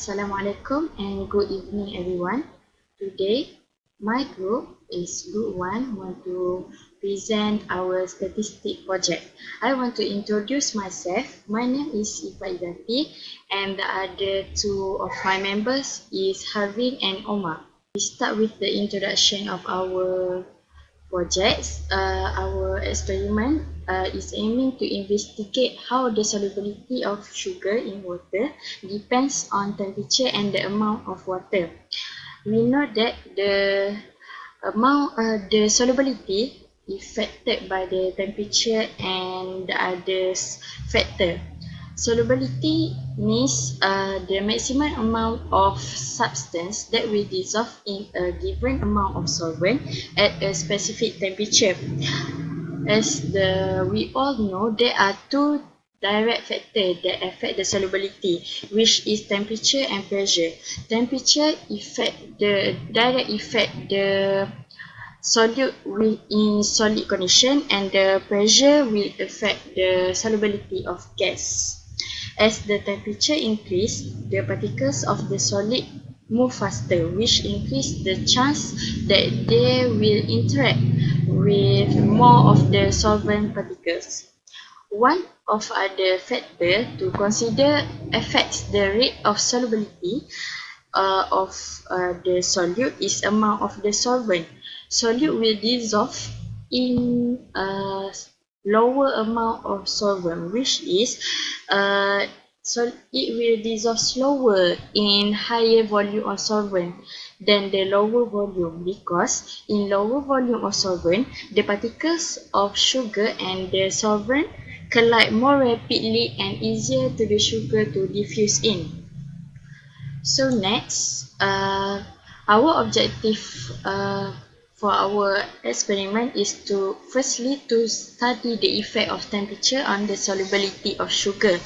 Assalamualaikum and good evening everyone. Today, my group is Group 1 want to present our statistic project. I want to introduce myself. My name is Ifa Izati and the other two of my members is Harvin and Omar. We start with the introduction of our projects. Our experiment is aiming to investigate how the solubility of sugar in water depends on temperature and the amount of water. We know that the solubility affected by the temperature and the other factor. Solubility means the maximum amount of substance that will dissolve in a given amount of solvent at a specific temperature. As we all know, there are two direct factors that affect the solubility, which is temperature and pressure. Temperature direct affect the solute in solid condition, and the pressure will affect the solubility of gas. As the temperature increase, the particles of the solid move faster, which increase the chance that they will interact with more of the solvent particles. One of other factors to consider affects the rate of solubility of the solute is amount of the solvent. Solute will dissolve in a lower amount of solvent, which is so it will dissolve slower in higher volume of solvent than the lower volume, because in lower volume of solvent, the particles of sugar and the solvent collide more rapidly and easier to the sugar to diffuse in. So next, our objective for our experiment is to firstly to study the effect of temperature on the solubility of sugar.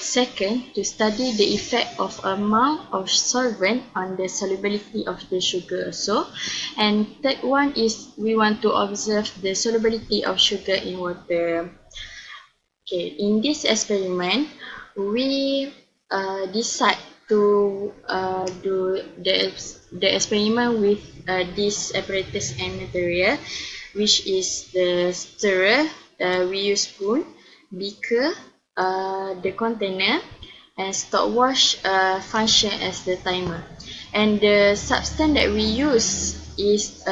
Second, to study the effect of amount of solvent on the solubility of the sugar also. And third one is we want to observe the solubility of sugar in water. Okay, in this experiment, we decide to do the experiment with this apparatus and material, which is the stirrer. We use spoon, beaker, the container, and stopwatch function as the timer. And the substance that we use is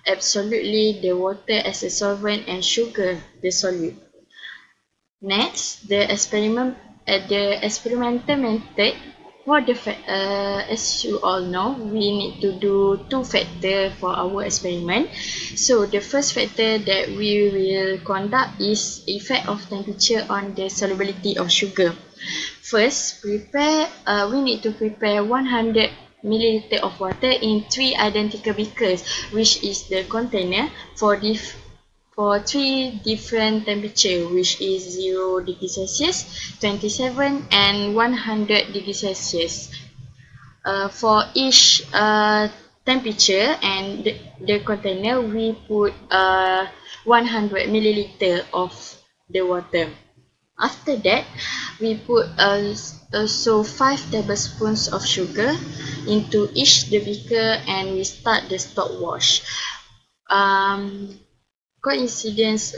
absolutely the water as a solvent and sugar the solute. Next, the experimental method. As you all know, we need to do two factors for our experiment. So the first factor that we will conduct is effect of temperature on the solubility of sugar. First, we need to prepare 100 milliliter of water in 3 identical beakers, which is the container for three different temperature, which is 0 degrees Celsius, 27 and 100 degrees Celsius. For each temperature and the container, we put 100 milliliter of the water. After that, we put also 5 tablespoons of sugar into each the beaker, and we start the stopwatch. Coincidence,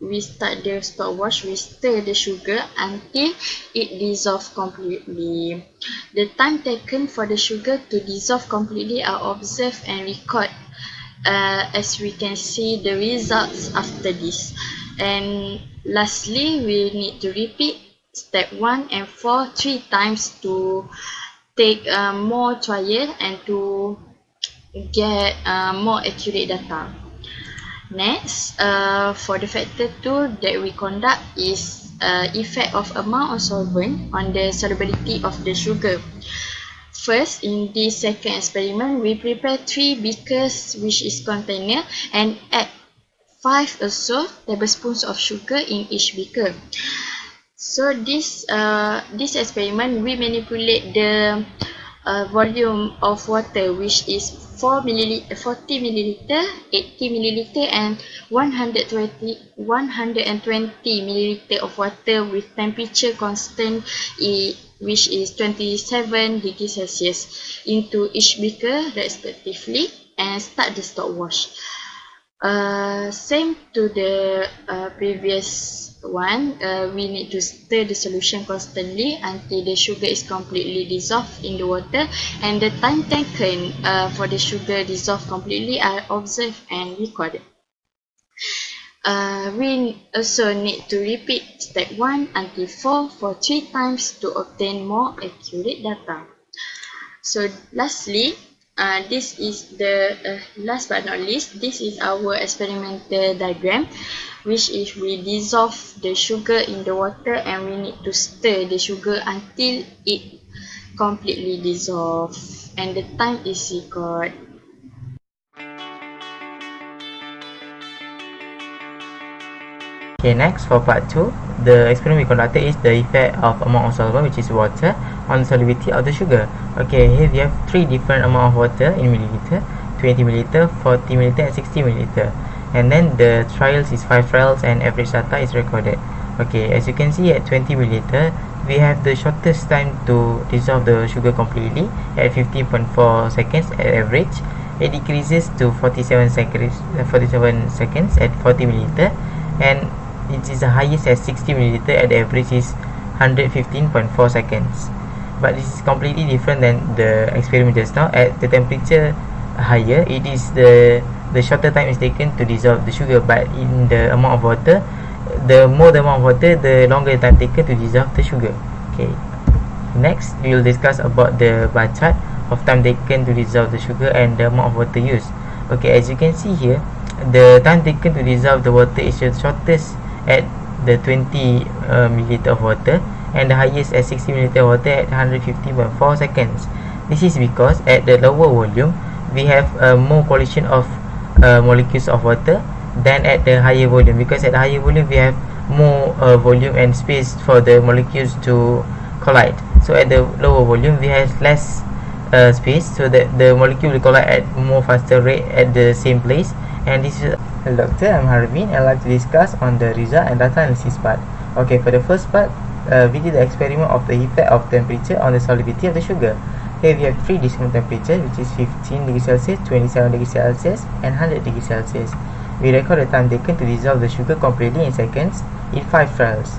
we start the stopwatch, we stir the sugar until it dissolves completely. The time taken for the sugar to dissolve completely are observed and recorded, as we can see the results after this. And lastly, we need to repeat step 1 and 4 3 times to take more trial and to get more accurate data. Next, for the factor 2 that we conduct is effect of amount of solvent on the solubility of the sugar. First, in this second experiment, we prepare 3 beakers, which is container, and add 5 also tablespoons of sugar in each beaker. So this experiment, we manipulate the volume of water, which is 40 milliliter, 80 milliliter, and 120 milliliter of water with temperature constant which is 27 degrees Celsius, into each beaker respectively, and start the stopwatch. Same to the previous one, we need to stir the solution constantly until the sugar is completely dissolved in the water, and the time taken for the sugar dissolved completely are observed and recorded. We also need to repeat step 1 until 4 for 3 times to obtain more accurate data. So lastly, this is the last but not least, this is our experimental diagram, which is we dissolve the sugar in the water and we need to stir the sugar until it completely dissolved, and the time is recorded. Okay, next for part 2, the experiment we conducted is the effect of amount of solvent, which is water, on the solubility of the sugar. Okay, here we have 3 different amount of water in milliliter, 20 milliliter, 40 milliliter and 60 milliliter. And then the trials is 5 trials and average data is recorded. Okay, as you can see at 20 milliliter, we have the shortest time to dissolve the sugar completely at 15.4 seconds at average. It decreases to 47 seconds at 40 milliliter, and it is the highest at 60 milliliter at the average is 115.4 seconds. But this is completely different than the experiment just now. At the temperature higher, it is the shorter time is taken to dissolve the sugar, but in the amount of water, the more the amount of water, the longer the time taken to dissolve the sugar. Okay, next we will discuss about the bar chart of time taken to dissolve the sugar and the amount of water used. Okay, as you can see here, the time taken to dissolve the water is the shortest at the 20 milliliter of water, and the highest at 60 milliliter of water at 150.4 seconds. This is because at the lower volume we have more collision of molecules of water than at the higher volume, because at the higher volume we have more volume and space for the molecules to collide. So at the lower volume we have less space, so that the molecule will collide at more faster rate at the same place. And this is Hello Doctor, I'm Harvin. I'd like to discuss on the result and data analysis part. Okay, for the first part, we did the experiment of the effect of temperature on the solubility of the sugar. Here we have 3 decimal temperature, which is 15 degrees Celsius, 27 degrees Celsius and 100 degrees Celsius. We record the time taken to dissolve the sugar completely in seconds in 5 trials.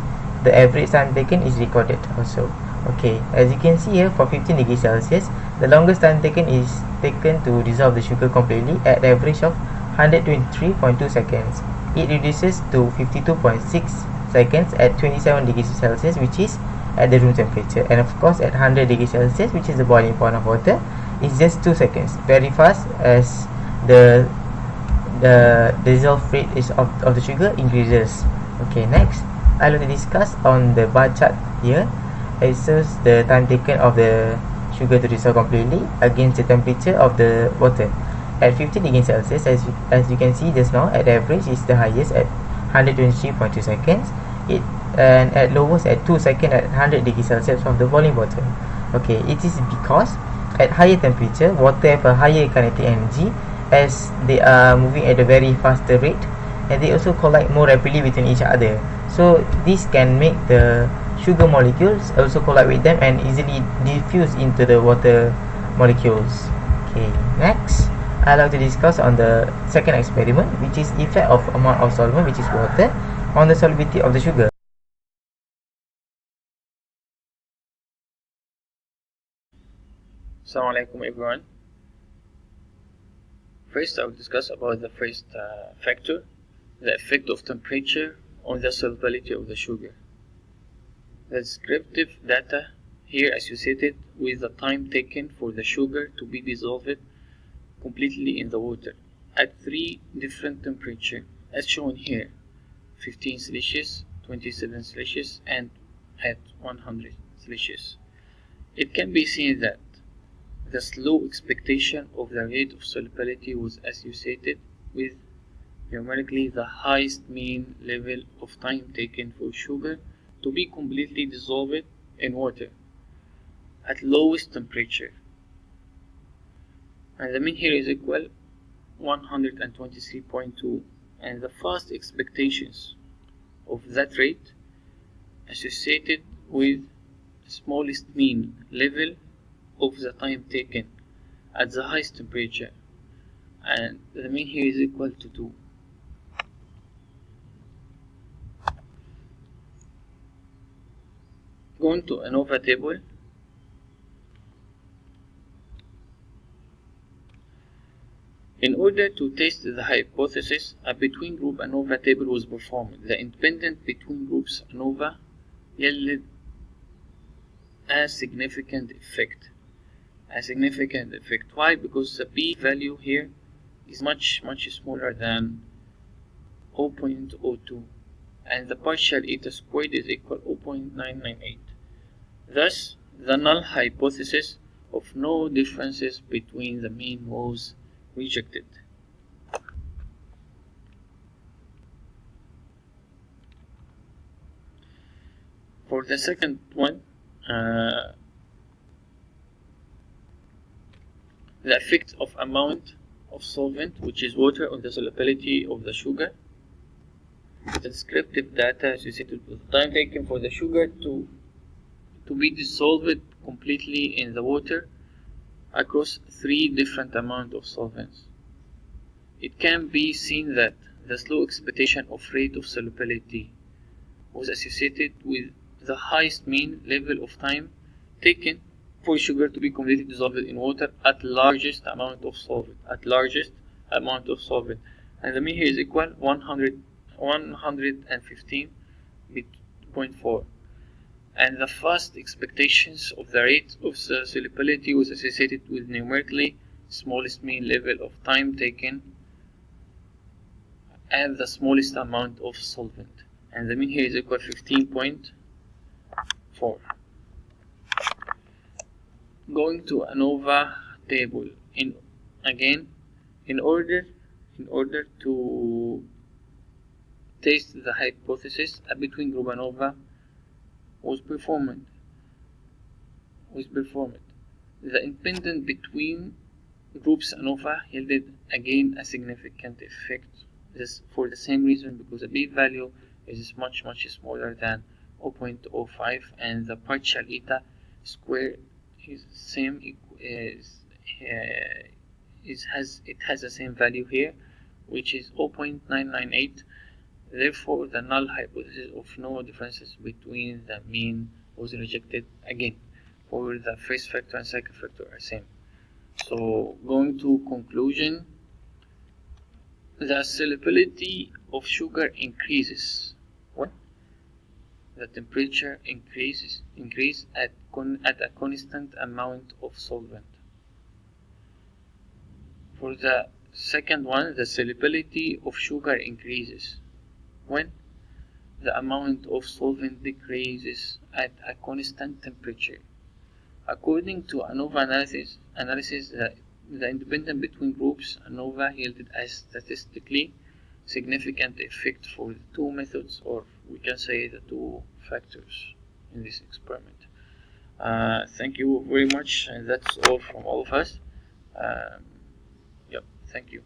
The average time taken is recorded also. Okay, as you can see here, for 15 degrees Celsius, the longest time taken is taken to dissolve the sugar completely at an average of 123.2 seconds. It reduces to 52.6 seconds at 27 degrees Celsius, which is at the room temperature, and of course at 100 degrees Celsius, which is the boiling point of water, it's just 2 seconds. Very fast as the dissolve rate is of the sugar increases. Okay, next I will discuss on the bar chart here. It shows the time taken of the sugar to dissolve completely against the temperature of the water. At 50 degrees Celsius, as you can see just now, at average is the highest at 123.2 seconds. And at lowest at 2 seconds at 100 degrees Celsius from the boiling water. Okay, it is because at higher temperature, water have a higher kinetic energy as they are moving at a very faster rate, and they also collide more rapidly between each other. So this can make the sugar molecules also collide with them and easily diffuse into the water molecules. Okay, next I'd like to discuss on the second experiment, which is effect of amount of solvent, which is water, on the solubility of the sugar. Assalamualaikum everyone. First I will discuss about the first factor, the effect of temperature on the solubility of the sugar. The descriptive data here associated with the time taken for the sugar to be dissolved completely in the water at 3 different temperatures as shown here: 15 Celsius, 27 Celsius and at 100 Celsius. It can be seen that the slow expectation of the rate of solubility was associated with numerically the highest mean level of time taken for sugar to be completely dissolved in water at lowest temperature, and the mean here is equal 123.2, and the fast expectations of that rate associated with smallest mean level of the time taken at the highest temperature, and the mean here is equal to 2. Going to ANOVA table. In order to test the hypothesis, a between group ANOVA table was performed. The independent between groups ANOVA yielded a significant effect. Why? Because the p value here is much smaller than 0.02, and the partial eta squared is equal 0.998. Thus, the null hypothesis of no differences between the mean was rejected. For the second one, the effect of amount of solvent, which is water, on the solubility of the sugar. The descriptive data associated with the time taken for the sugar to be dissolved completely in the water across 3 different amounts of solvents. It can be seen that the slow expectation of rate of solubility was associated with the highest mean level of time taken for sugar to be completely dissolved in water at largest amount of solvent. And the mean here is equal 115.4. And the fast expectations of the rate of solubility was associated with numerically smallest mean level of time taken and the smallest amount of solvent. And the mean here is equal 15.4. Going to ANOVA table. In order to test the hypothesis, a between group ANOVA was performed. The independent between groups ANOVA yielded again a significant effect. This for the same reason, because the p value is much smaller than 0.05, and the partial eta square is same. It has the same value here, which is 0.998. Therefore, the null hypothesis of no differences between the mean was rejected again. For the first factor and second factor are same. So, going to conclusion, the solubility of sugar increases when the temperature increase at a constant amount of solvent. For the second one, the solubility of sugar increases when the amount of solvent decreases at a constant temperature. According to ANOVA analysis, the independent between groups ANOVA yielded a statistically significant effect for the 2 methods, or we can say the 2 factors in this experiment. Thank you very much, and that's all from all of us. Thank you.